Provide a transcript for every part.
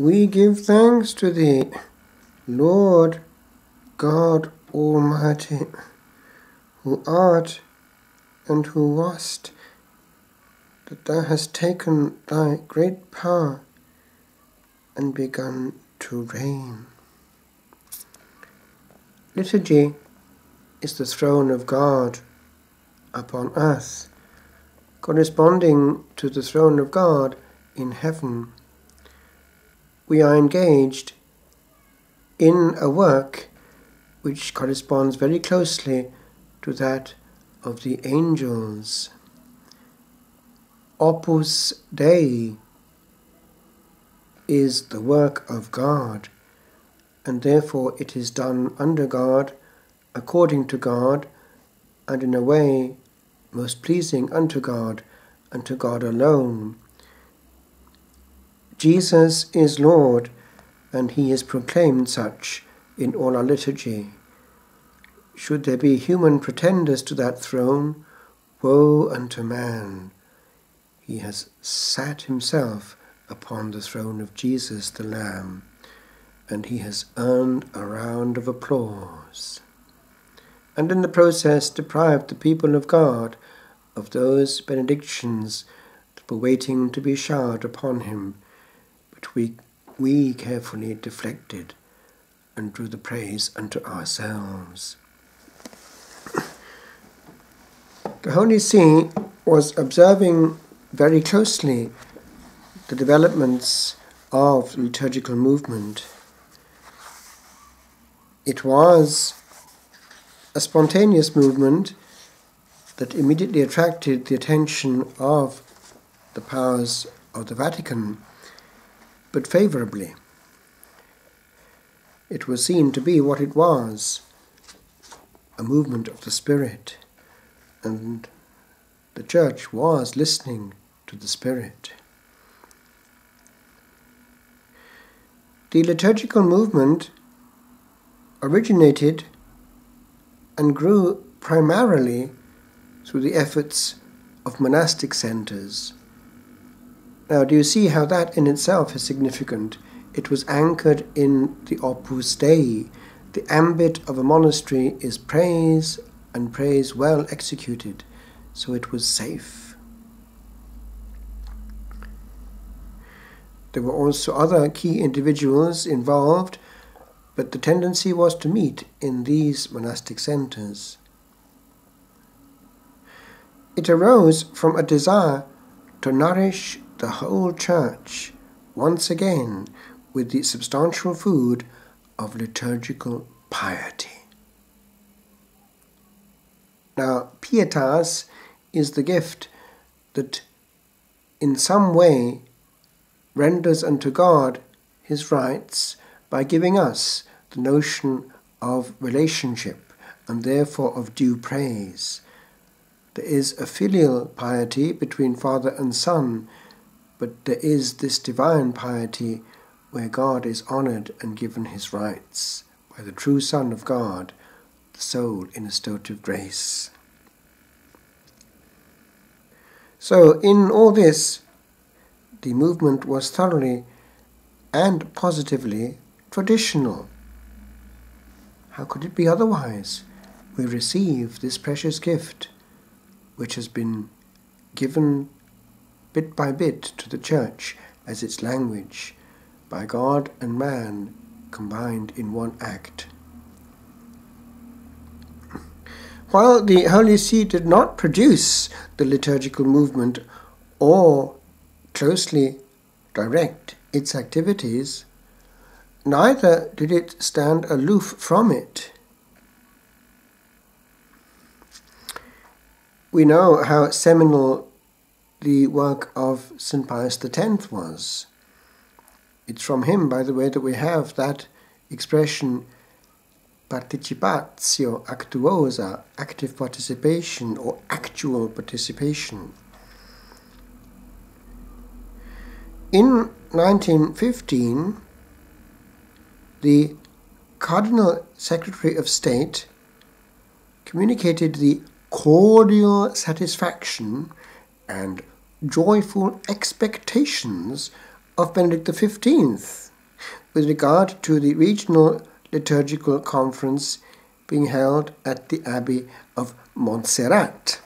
We give thanks to Thee, Lord God Almighty, who art and who wast, that Thou hast taken Thy great power and begun to reign. Liturgy is the throne of God upon earth, corresponding to the throne of God in heaven. We are engaged in a work which corresponds very closely to that of the angels. Opus Dei is the work of God, and therefore it is done under God, according to God, and in a way most pleasing unto God alone. Jesus is Lord, and He is proclaimed such in all our liturgy. Should there be human pretenders to that throne, woe unto man. He has sat Himself upon the throne of Jesus the Lamb, and He has earned a round of applause, and in the process deprived the people of God of those benedictions that were waiting to be showered upon Him, but we carefully deflected and drew the praise unto ourselves. The Holy See was observing very closely the developments of the liturgical movement. It was a spontaneous movement that immediately attracted the attention of the powers of the Vatican, but favourably. It was seen to be what it was, a movement of the Spirit, and the Church was listening to the Spirit. The liturgical movement originated and grew primarily through the efforts of monastic centres. Now, do you see how that in itself is significant? It was anchored in the Opus Dei. The ambit of a monastery is praise, and praise well executed, so it was safe. There were also other key individuals involved, but the tendency was to meet in these monastic centres. It arose from a desire to nourish the whole Church once again with the substantial food of liturgical piety. Now, pietas is the gift that in some way renders unto God His rights by giving us the notion of relationship and therefore of due praise. There is a filial piety between Father and Son, but there is this divine piety where God is honoured and given His rights by the true Son of God, the soul in restorative grace. So in all this, the movement was thoroughly and positively traditional. How could it be otherwise? We receive this precious gift, which has been given bit by bit to the Church as its language, by God and man combined in one act. While the Holy See did not produce the liturgical movement or closely direct its activities, neither did it stand aloof from it. We know how seminal the work of St. Pius X was. It's from him, by the way, that we have that expression participatio actuosa, active participation or actual participation. In 1915, the Cardinal Secretary of State communicated the cordial satisfaction and joyful expectations of Benedict XV with regard to the regional liturgical conference being held at the Abbey of Montserrat.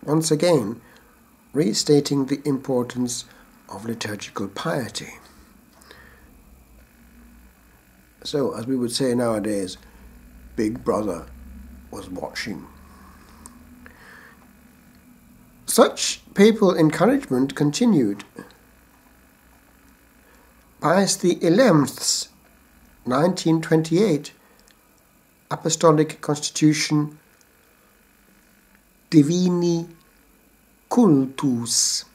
Once again, restating the importance of liturgical piety. So, as we would say nowadays, Big Brother was watching. Such papal encouragement continued. Pius XI's 1928 Apostolic Constitution Divini Cultus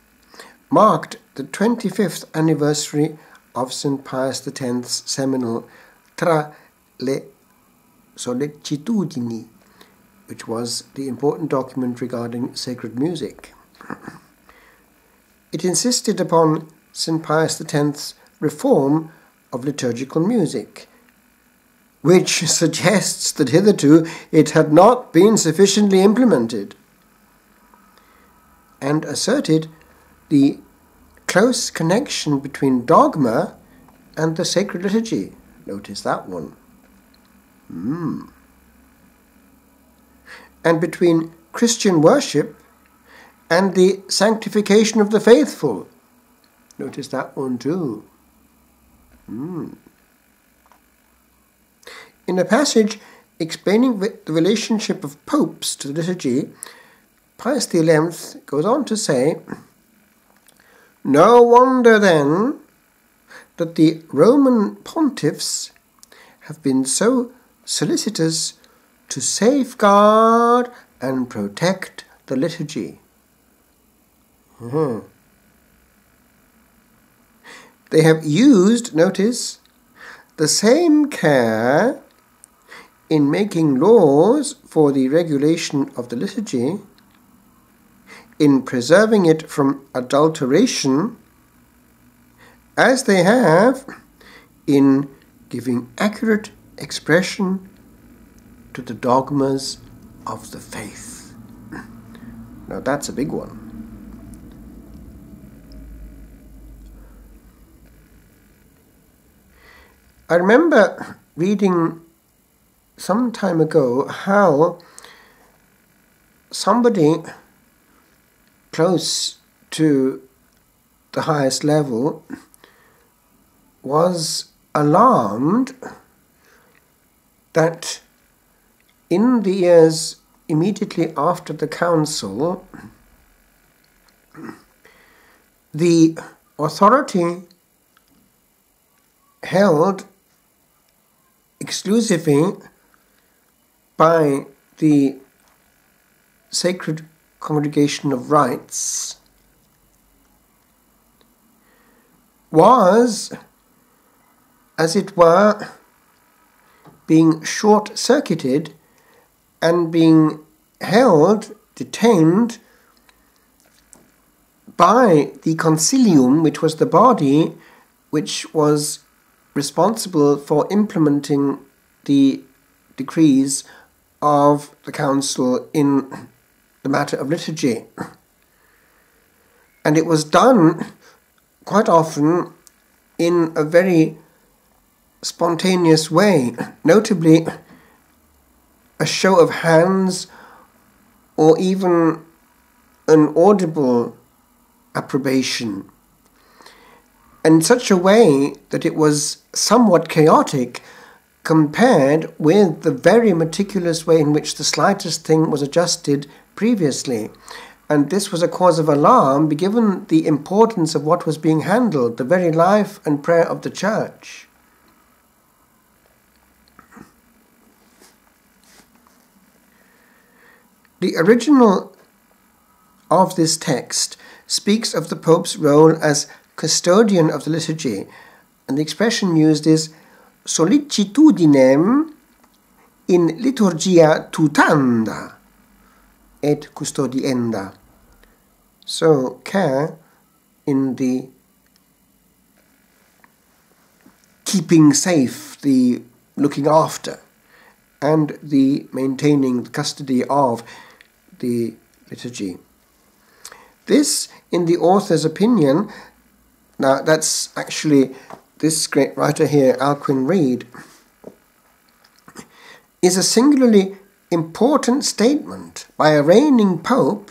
marked the 25th anniversary of St. Pius X's seminal Tra le Sollecitudini, which was the important document regarding sacred music. It insisted upon St. Pius X's reform of liturgical music, which suggests that hitherto it had not been sufficiently implemented, and asserted the close connection between dogma and the sacred liturgy. Notice that one. And between Christian worship and the sanctification of the faithful. Notice that one too. In a passage explaining the relationship of popes to the liturgy, Pius XI goes on to say, "No wonder then that the Roman pontiffs have been so solicitous to safeguard and protect the liturgy." They have used, notice, the same care in making laws for the regulation of the liturgy, in preserving it from adulteration, as they have in giving accurate expression to the dogmas of the faith. Now that's a big one. I remember reading some time ago how somebody close to the highest level was alarmed that in the years immediately after the council, the authority held exclusively by the Sacred Congregation of Rites was, as it were, being short-circuited and being held, detained by the concilium, which was the body which was responsible for implementing the decrees of the council in the matter of liturgy. And it was done quite often in a very spontaneous way, notably a show of hands or even an audible approbation, in such a way that it was somewhat chaotic compared with the very meticulous way in which the slightest thing was adjusted previously. And this was a cause of alarm, given the importance of what was being handled, the very life and prayer of the Church. The original of this text speaks of the Pope's role as custodian of the liturgy, and the expression used is sollicitudinem in liturgia tutanda et custodienda. So, care in the keeping safe, the looking after, and the maintaining the custody of the liturgy. This, in the author's opinion, Now that's actually, this great writer here, Alcuin Reid, is a singularly important statement by a reigning pope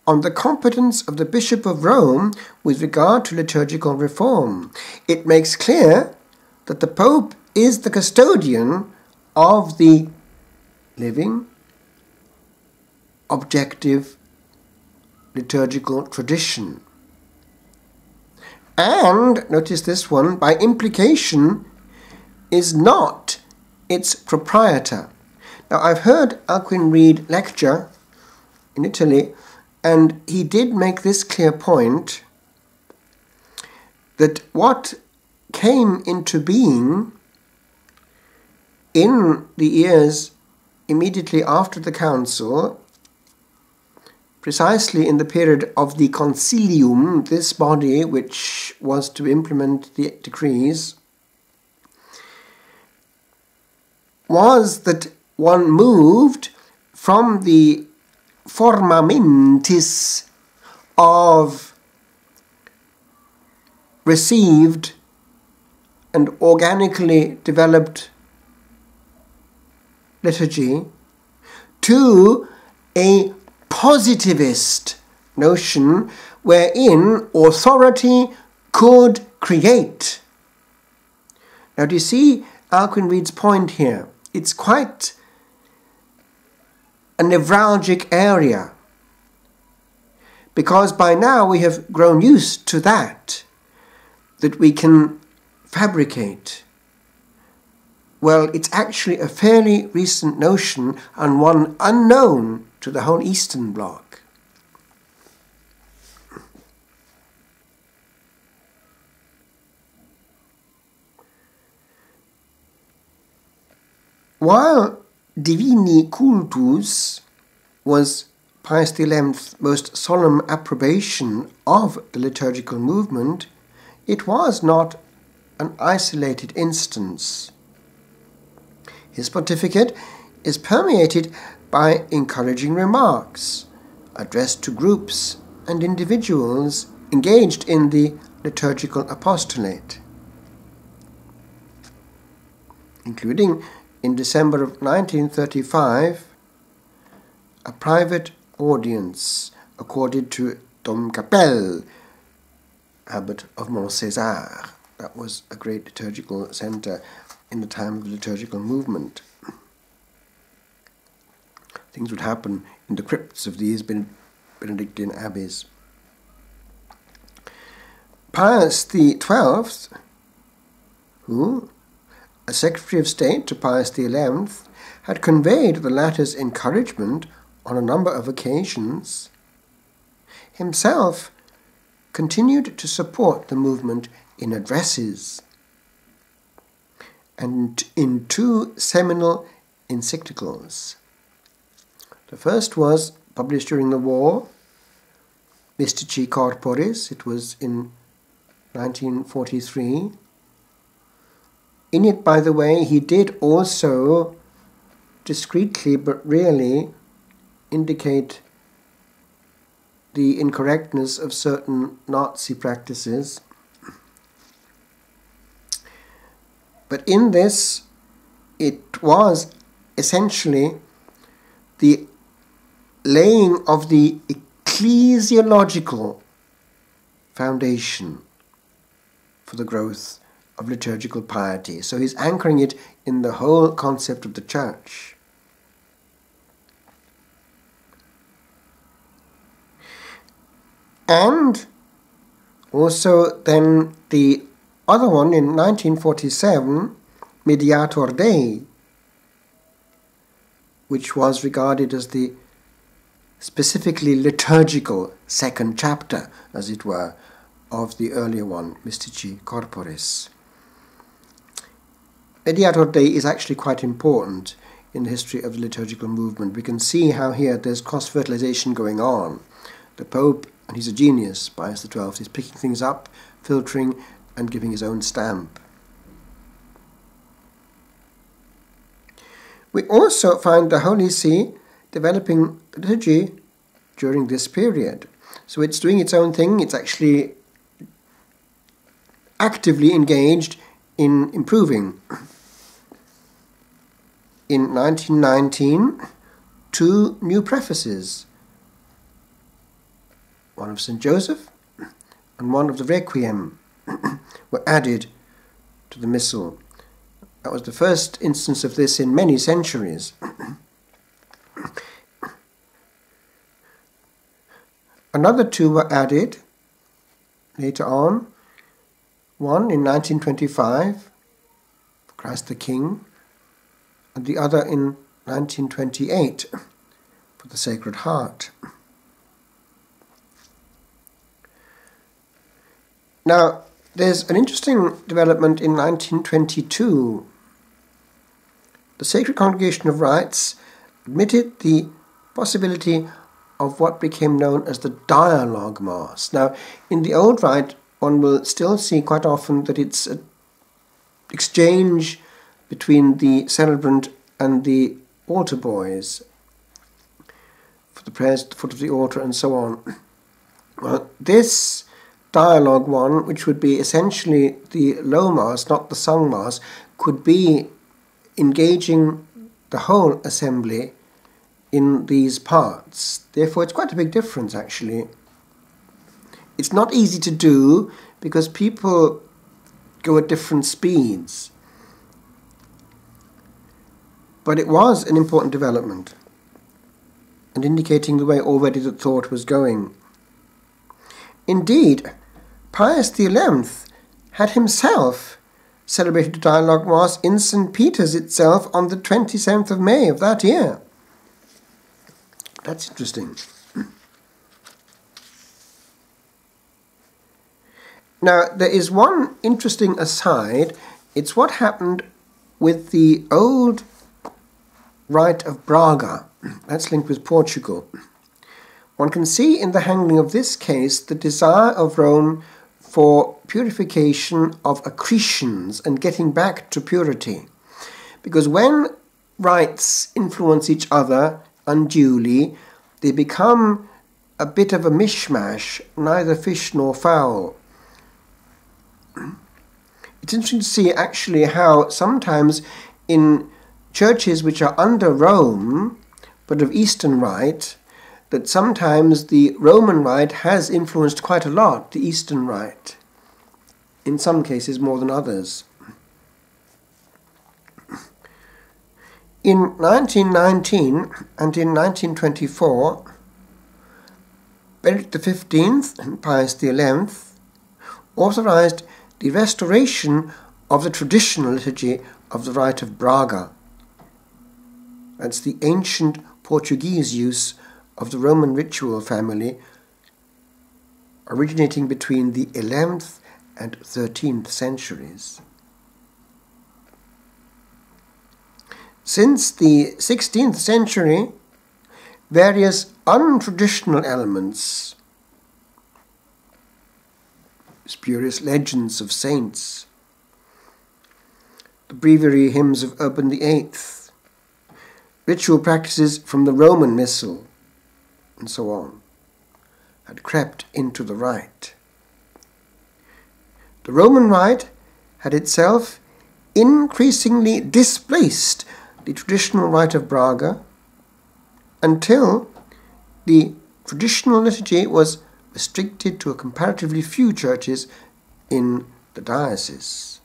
on the competence of the Bishop of Rome with regard to liturgical reform. It makes clear that the Pope is the custodian of the living, objective liturgical tradition. And, notice this one, by implication, is not its proprietor. Now, I've heard Alcuin Reid lecture in Italy, and he did make this clear point, that what came into being in the years immediately after the council, precisely in the period of the concilium, this body which was to implement the decrees, was that one moved from the forma mentis of received and organically developed liturgy to a positivist notion wherein authority could create. Now, do you see Alcuin Reid's point here? It's quite a nevralgic area, because by now we have grown used to that we can fabricate. Well, it's actually a fairly recent notion and one unknown to the whole Eastern Bloc. While Divini Cultus was Pius XI's most solemn approbation of the liturgical movement, it was not an isolated instance. His pontificate is permeated by encouraging remarks addressed to groups and individuals engaged in the liturgical apostolate, including in December of 1935 a private audience accorded to Dom Capel, Abbot of Montcésar. That was a great liturgical centre in the time of the liturgical movement. Things would happen in the crypts of these Benedictine abbeys. Pius XII, who, as Secretary of State to Pius XI, had conveyed the latter's encouragement on a number of occasions, himself continued to support the movement in addresses and in two seminal encyclicals. The first was published during the war, Mystici Corporis. It was in 1943. In it, by the way, he did also discreetly but really indicate the incorrectness of certain Nazi practices. But in this, it was essentially the laying of the ecclesiological foundation for the growth of liturgical piety. So he's anchoring it in the whole concept of the Church. And also then the other one in 1947, Mediator Dei, which was regarded as the specifically liturgical second chapter, as it were, of the earlier one, Mystici Corporis. Mediator Dei is actually quite important in the history of the liturgical movement. We can see how here there's cross-fertilization going on. The Pope, and he's a genius, Pius XII, is picking things up, filtering, and giving his own stamp. We also find the Holy See developing liturgy during this period. So it's doing its own thing. It's actually actively engaged in improving. In 1919, 2 new prefaces, one of St. Joseph and one of the Requiem, were added to the Missal. That was the first instance of this in many centuries. Another 2 were added later on, one in 1925, for Christ the King, and the other in 1928, for the Sacred Heart. Now, there's an interesting development in 1922. The Sacred Congregation of Rites admitted the possibility of what became known as the dialogue Mass. Now, in the old rite, one will still see quite often that it's an exchange between the celebrant and the altar boys for the prayers at the foot of the altar and so on. Well, this dialogue one, which would be essentially the low Mass, not the sung Mass, could be engaging the whole assembly in these parts. Therefore, it's quite a big difference, actually. It's not easy to do because people go at different speeds. But it was an important development and indicating the way already the thought was going. Indeed, Pius XI had himself celebrated a dialogue Mass in St. Peter's itself on the 27th of May of that year. That's interesting. Now, there is one interesting aside. It's what happened with the old Rite of Braga. That's linked with Portugal. One can see in the handling of this case the desire of Rome for purification of accretions and getting back to purity. Because when rites influence each other unduly, they become a bit of a mishmash, neither fish nor fowl. It's interesting to see actually how sometimes in churches which are under Rome, but of Eastern Rite, that sometimes the Roman Rite has influenced quite a lot the Eastern Rite, in some cases more than others. In 1919 and in 1924, Benedict XV and Pius XI authorized the restoration of the traditional liturgy of the Rite of Braga. That's the ancient Portuguese use of the Roman ritual family, originating between the 11th and 13th centuries. Since the 16th century, various untraditional elements, spurious legends of saints, the breviary hymns of Urban VIII, ritual practices from the Roman Missal, and so on, had crept into the Rite. The Roman Rite had itself increasingly displaced the traditional Rite of Braga until the traditional liturgy was restricted to a comparatively few churches in the diocese.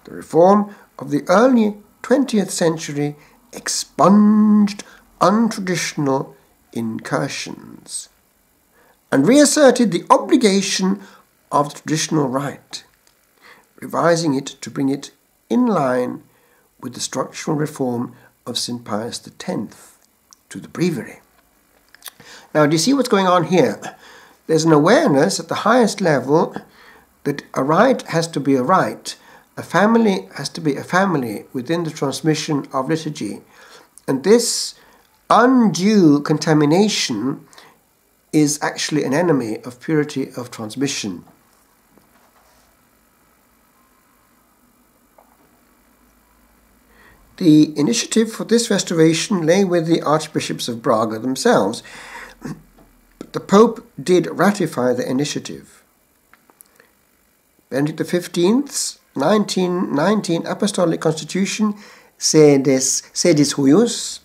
The reform of the early 20th century expunged untraditional incursions and reasserted the obligation of the traditional rite, revising it to bring it in line with the structural reform of St. Pius X to the breviary. Now, do you see what's going on here? There's an awareness at the highest level that a rite has to be a rite, a family has to be a family within the transmission of liturgy, and this undue contamination is actually an enemy of purity of transmission. The initiative for this restoration lay with the archbishops of Braga themselves, but the Pope did ratify the initiative. Benedict XV's 1919 Apostolic Constitution, Sedis Huius,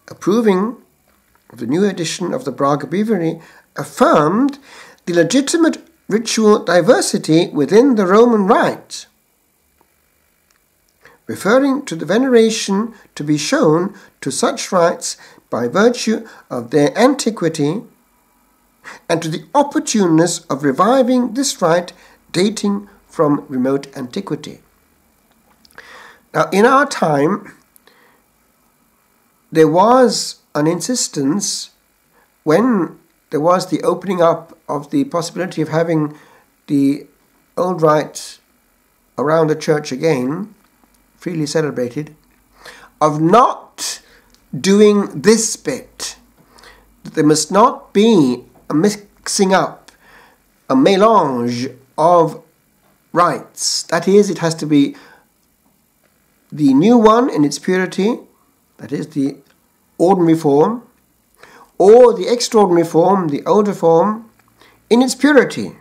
approving of the new edition of the Prague Breviary, affirmed the legitimate ritual diversity within the Roman Rite, referring to the veneration to be shown to such rites by virtue of their antiquity and to the opportuneness of reviving this rite dating from remote antiquity. Now, in our time, there was an insistence, when there was the opening up of the possibility of having the old rite around the church again, freely celebrated, of not doing this bit, that there must not be a mixing up, a mélange of rites. That is, it has to be the new one in its purity, that is the ordinary form, or the extraordinary form, the older form, in its purity.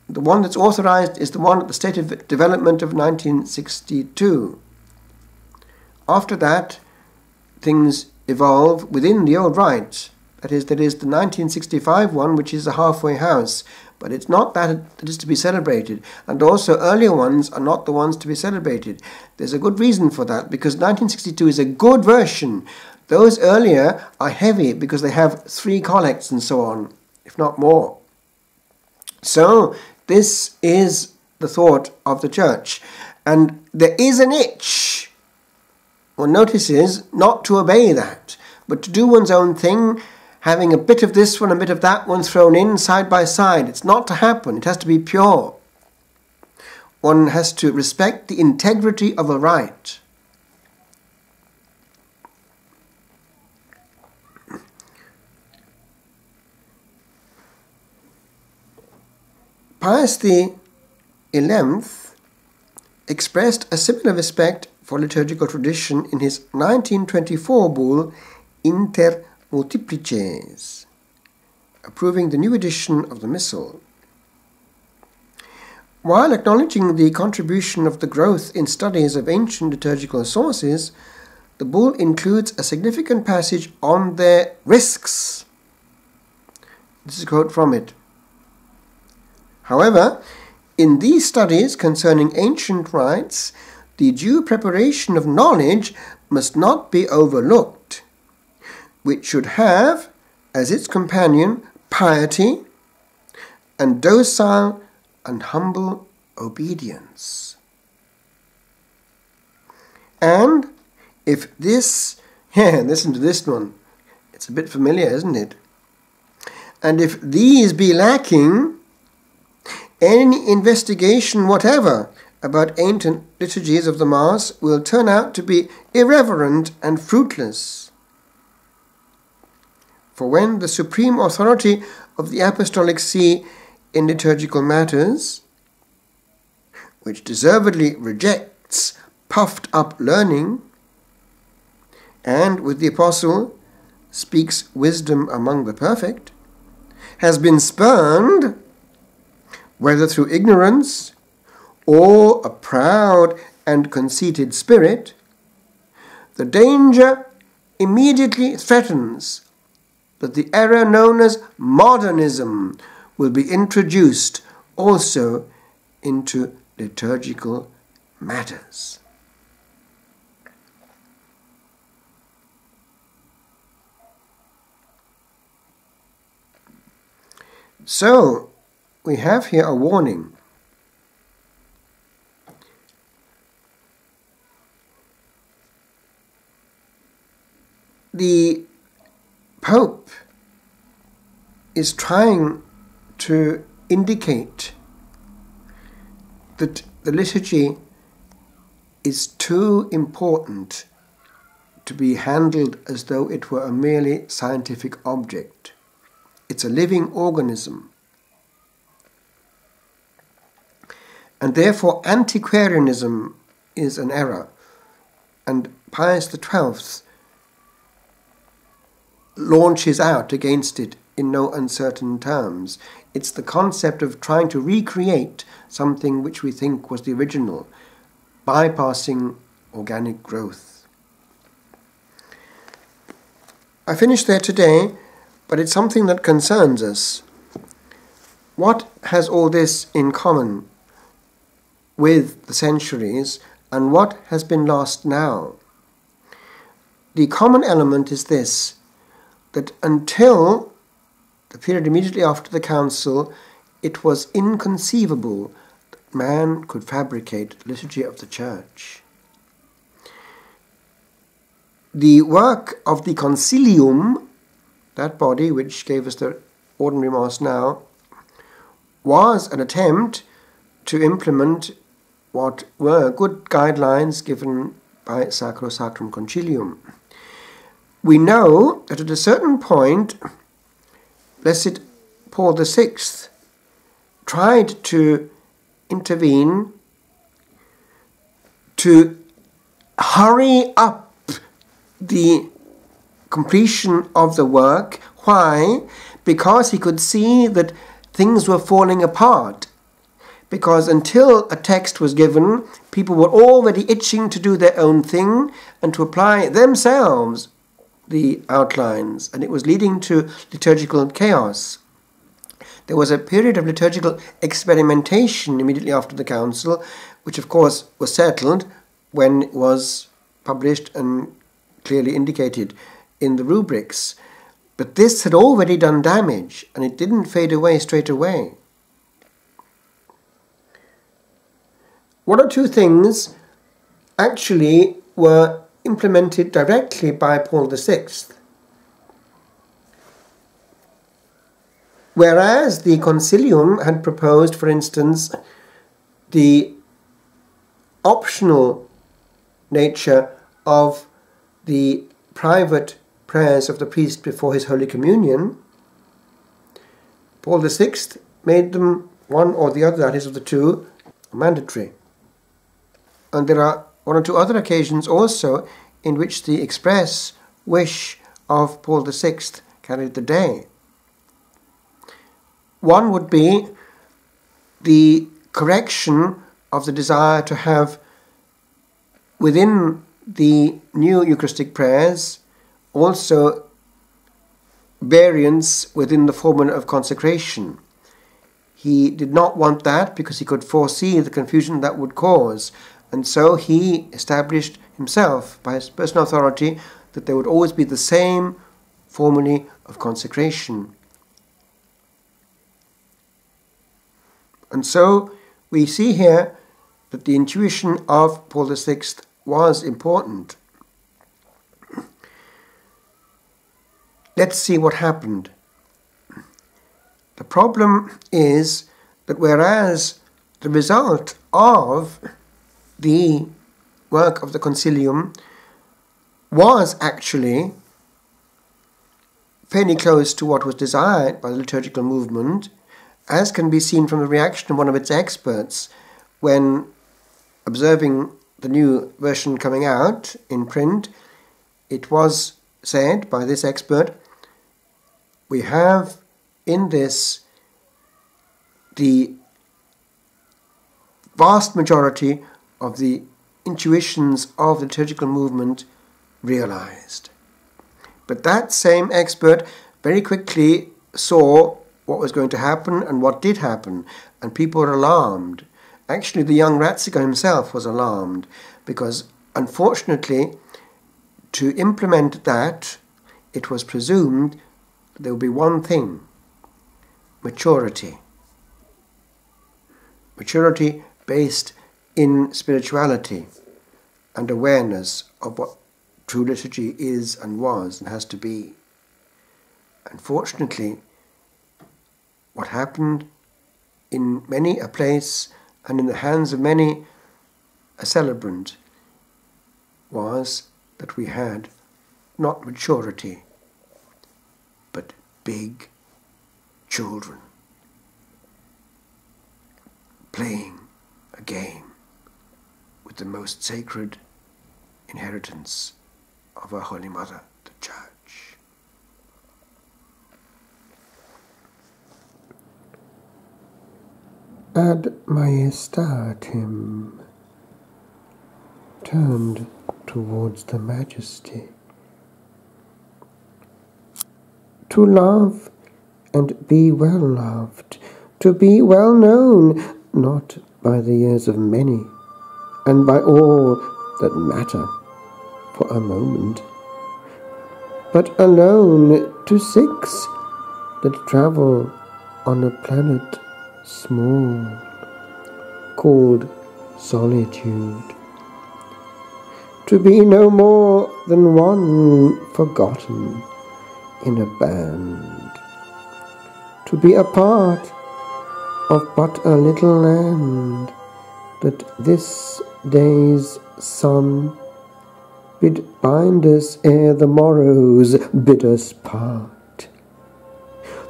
The one that's authorized is the one at the State of Development of 1962. After that, things evolve within the old rite. That is the 1965 one, which is a halfway house. But it's not that is to be celebrated. And also earlier ones are not the ones to be celebrated. There's a good reason for that, because 1962 is a good version. Those earlier are heavy because they have 3 collects and so on, if not more. So this is the thought of the church. And there is an itch, one notices, not to obey that, but to do one's own thing, having a bit of this one, a bit of that one thrown in side by side. It's not to happen. It has to be pure. One has to respect the integrity of a rite. Pius XI expressed a similar respect for liturgical tradition in his 1924 bull Inter Multiplices, approving the new edition of the Missal. While acknowledging the contribution of the growth in studies of ancient liturgical sources, the bull includes a significant passage on their risks. This is a quote from it. However, in these studies concerning ancient rites, the due preparation of knowledge must not be overlooked, which should have as its companion piety and docile and humble obedience. And if this, listen to this one, it's a bit familiar, isn't it? And if these be lacking, any investigation whatever about ancient liturgies of the Mass will turn out to be irreverent and fruitless. For when the supreme authority of the Apostolic See in liturgical matters, which deservedly rejects puffed-up learning, and with the Apostle speaks wisdom among the perfect, has been spurned, whether through ignorance or a proud and conceited spirit, the danger immediately threatens that the error known as modernism will be introduced also into liturgical matters. So, we have here a warning. The Pope is trying to indicate that the liturgy is too important to be handled as though it were a merely scientific object. It's a living organism. And therefore antiquarianism is an error. And Pius XII launches out against it in no uncertain terms. It's the concept of trying to recreate something which we think was the original, bypassing organic growth. I finish there today, but it's something that concerns us. What has all this in common with the centuries, and what has been lost now? The common element is this, that until the period immediately after the Council, it was inconceivable that man could fabricate the liturgy of the Church. The work of the Concilium, that body which gave us the ordinary Mass now, was an attempt to implement what were good guidelines given by Sacro Sacrum Concilium. We know that at a certain point, Blessed Paul VI tried to intervene to hurry up the completion of the work. Why? Because he could see that things were falling apart. Because until a text was given, people were already itching to do their own thing and to apply themselves the outlines, and it was leading to liturgical chaos. There was a period of liturgical experimentation immediately after the Council, which of course was settled when it was published and clearly indicated in the rubrics. But this had already done damage, and it didn't fade away straight away. One or two things actually were implemented directly by Paul VI. Whereas the Concilium had proposed, for instance, the optional nature of the private prayers of the priest before his Holy Communion, Paul VI made them one or the other, that is of the two, mandatory. And there are one or two other occasions also in which the express wish of Paul VI carried the day. One would be the correction of the desire to have within the new Eucharistic prayers also variants within the formula of consecration. He did not want that because he could foresee the confusion that would cause. And so he established himself, by his personal authority, that there would always be the same formulae of consecration. And so we see here that the intuition of Paul VI was important. Let's see what happened. The problem is that whereas the result of the work of the Concilium was actually fairly close to what was desired by the liturgical movement, as can be seen from the reaction of one of its experts when observing the new version coming out in print. It was said by this expert, we have in this the vast majority of the intuitions of the liturgical movement realized. But that same expert very quickly saw what was going to happen and what did happen, and people were alarmed. Actually, the young Ratzinger himself was alarmed, because unfortunately, to implement that, it was presumed that there would be one thing: maturity. Maturity based in spirituality and awareness of what true liturgy is and was and has to be. Unfortunately, what happened in many a place and in the hands of many a celebrant was that we had not maturity, but big children playing a game with the most sacred inheritance of our Holy Mother, the Church. ad majestatem, turned towards the Majesty. To love and be well loved, to be well known, not by the ears of many, and by all that matter for a moment, but alone to 6 that travel on a planet small, called solitude. To be no more than one forgotten in a band, to be a part of but a little land, that this day's sun bid bind us ere the morrow's bid us part.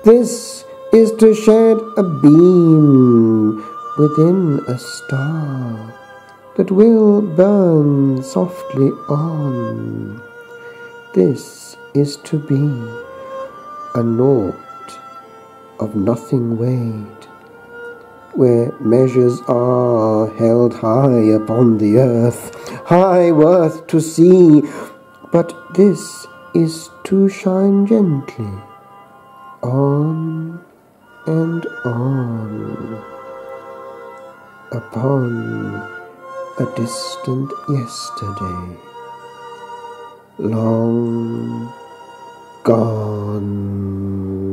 This is to shed a beam within a star that will burn softly on. This is to be a naught of nothing weighed, where measures are held high upon the earth, high worth to see, but this is to shine gently on and on upon a distant yesterday, long gone.